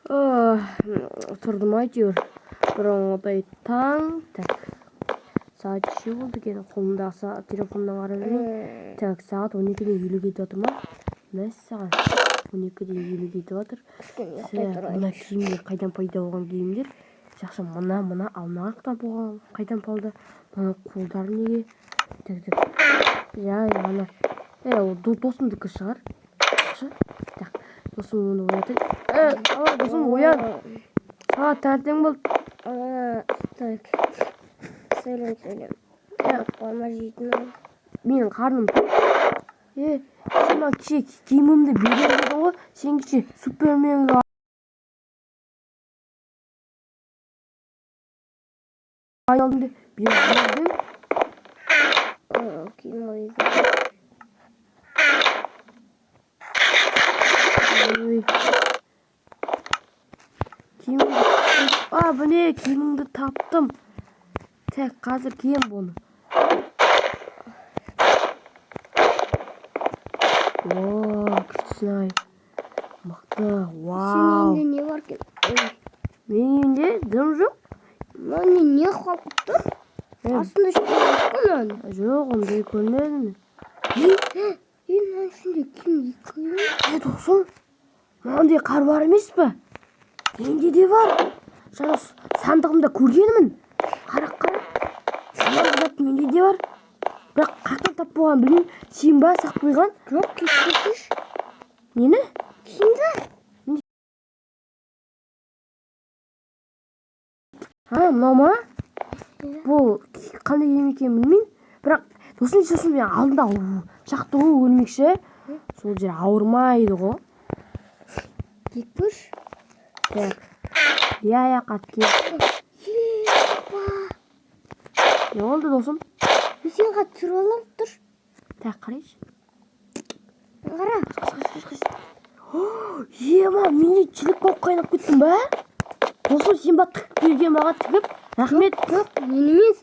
Oturdum aytıyor. Brongoday taң. Так. Saat kişi oldu ki kolumda saat telefondan ara vereyim. Tak saat 12'de 50 кетіп отыр ма? Мәссаған. 12'de 50 кетіп отыр. Мына киімдер қайдан пайда болған киімдер? Жақсы мына алмағақтан болған қайдан болды? Мына қолдар неге? Так. Жай ана. Ол досымдікі шығар. Так. Досым оны оятайын. Досым оян. Сағат таңертең болды. Так. Söyle. Olmaz yedin. Менің қарным. Сен кеше киімімді берген дедің ғой. Сен кеше Суперменге айналдым деп бердім. Киім ойды. Міне киімімді таптым. Так, қазір кием бұны. Күшті-ай. Мықты, вау. Сенің не бар кен? Менің үйінде дым жоқ. Мен не қалып тұр? Астында шыққан жоқ, ондай көрмедім. Мынау ішінде кім екі? Досым, мынандай қар бар емес пе? Менде де бар. Жаңа сандығымда көргенімін. Қара. Менде де бар. Бірақ қақтан тап болған білмеймін. Сен ба сақ қойған? Жоқ, кеткізіш. Нені? Кімді? Мынау ма? Бұл қандай киім екенін білмеймін. Бірақ сосын мен алдында шақты ғой өлмекші. Сол жер ауырмайды ғой. Кетпіш? Так. Қатке. Не oldu досым? Сен қатыр олам тұр. Так, қарайшы. Қара. Ема, менде чілік болып қайнап кеттім ба? Досым, сен ба тігіп берген маға тігіп? Рахмет. Жоқ, мен емес.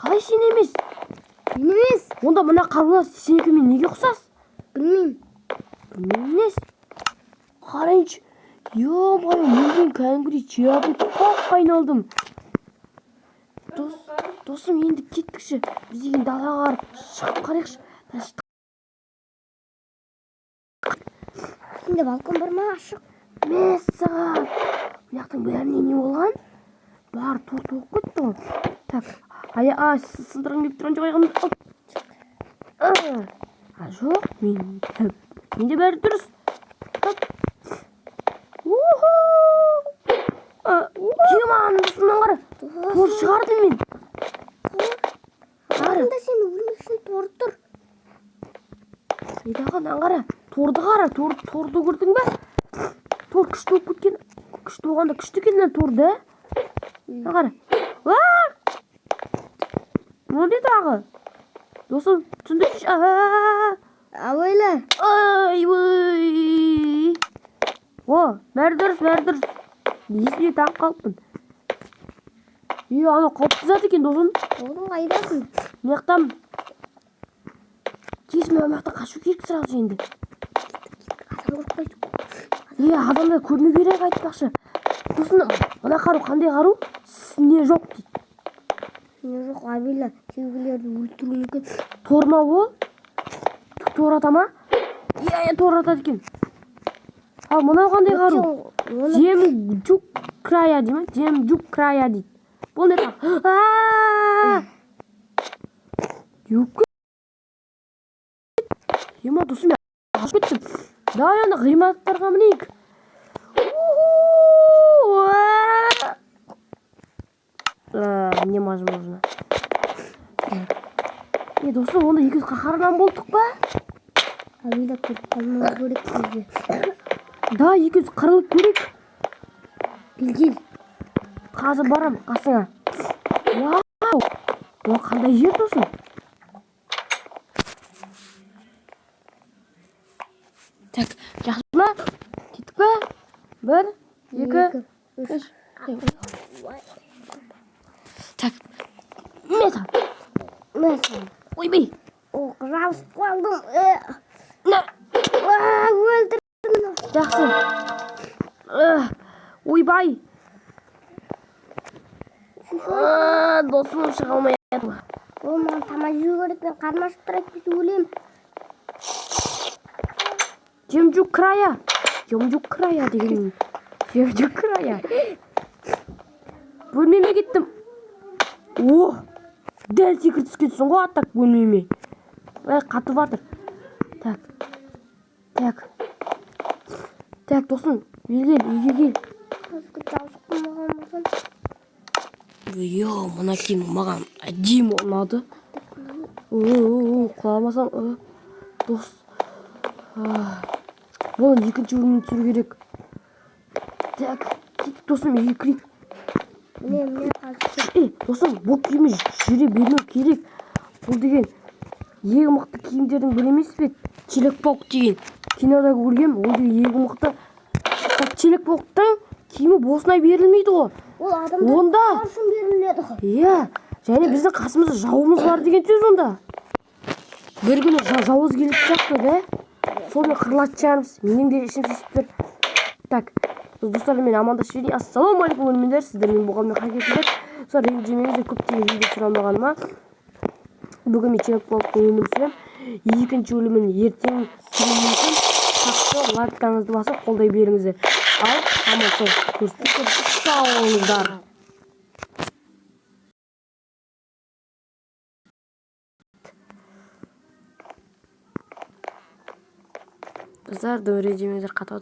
Қалай сен емес? Мен емес. Онда мына қарулас сенекімен неге ұқсас? Білмеймін. Емес. Қарайыншы. Менен кәдімгідей жабылып қайналдым. Досым, енді кеттікші. Біз деген далаға қарып шығып қарайықшы. Сенде балкон бар ма? Ашық. Мәссаған. Бұяқтың бәріне не болған? Бар торт болып кетті ғой. Так. Сындырғым келіп тұрған жоқ аяғымды. Жоқ, менде бәрі дұрыс. Жемаған досымнан қара. Тор шығардым мен. Артында сен өлмексің тор тұр. Айдағаннан қара. Торды қара. Торды көрдің бе? Тор күшті болып кеткен. Күшті болғанда күшті екеннен торды. Қара. Не деді ағы? Досым, түсіндірші. Абайла. Бәрі дұрыс. Есіне таңып қалыппын. Ана қауіпті зат екен досым. Оғын қайдасың? Мияқтам. Тесіме маяқта қашу керек сұрағы жеңді. Адам қорқпайды. Адамда көрме керек айтпақшы. Досым, мына қару қандай қару? Сіне жоқ дейді. Сіне жоқ, абайла. Сеугілерді өлтіру мүмкін. Тор ма ол? Тор ата ма? Тор атады екен. Ал мынау қандай қару? Жем жүк края дейді ме? Жем жүк края дейді. Бұл не тақ? Юк. Ема досым, ашып кеттім. Давай ана ғимараттарға мінейік. Не можно. Досым, онда 200 қақарынан болдық ба? Абайла көріп қалмау көрек бізде. Да, 200 қырылып көрек. Білгел. Қазір барам қасыңа. Вау! Ол қандай жер досым? Так, жақсы ма? Кеттік па? 1, 2, 3. Так, метал. Ойбай. Жабысып қалдым. Өлтірдім. Жақсы. Ойбай. Досым шыға алмай жатыр. Ол маған тамақ жеу керек, мен қарным ашып тұр әйтпесе өлемін. Жемжу края деген. Жемжу края. Бөлмеме кеттім. О, дәл секіріп түскенсің ғой аттап бөлмеме. Қатып жатыр. Так, досым, үйге кел. Мына киім маған әдемі ұнады. Құламасам, дос. Бұны екінші бөлімін түсіру керек. Так, кеттік досым, үйге кірейік. Досым, бұл киімі жүре бермеу керек. Бұл деген ең мықты киімдердің бірі емес пе? Челекпауық деген. Кинода көргем, ол деген ең мықты. Челекпауықтың киімі босына берілмейді ғой. Ол адамдар үшін беріледі ғой. Иә, және біздің қасымызда жауымыз бар деген сөз онда. Бір күні жауыз келіп сияқты, да? Сонымен қырлатып менің де ішім шешіп тұр. Так, достармен амандасып жіберейін. Ассалаумағалейкум өлмендер, сіздермен болғанмен қайтесіздер. Сол ренжімеңіздер, көптеген видео сұрамағаныма. Бүгін мен Челекпауықтың өлімін түсіремін. Екінші өлімін ертең түсіремін мүмкін. Тақсы лайктарыңызды басып қолдай беріңіздер. Ал аман сол көрсетіп сау болыңыздар. Bizlar rejimimizga qator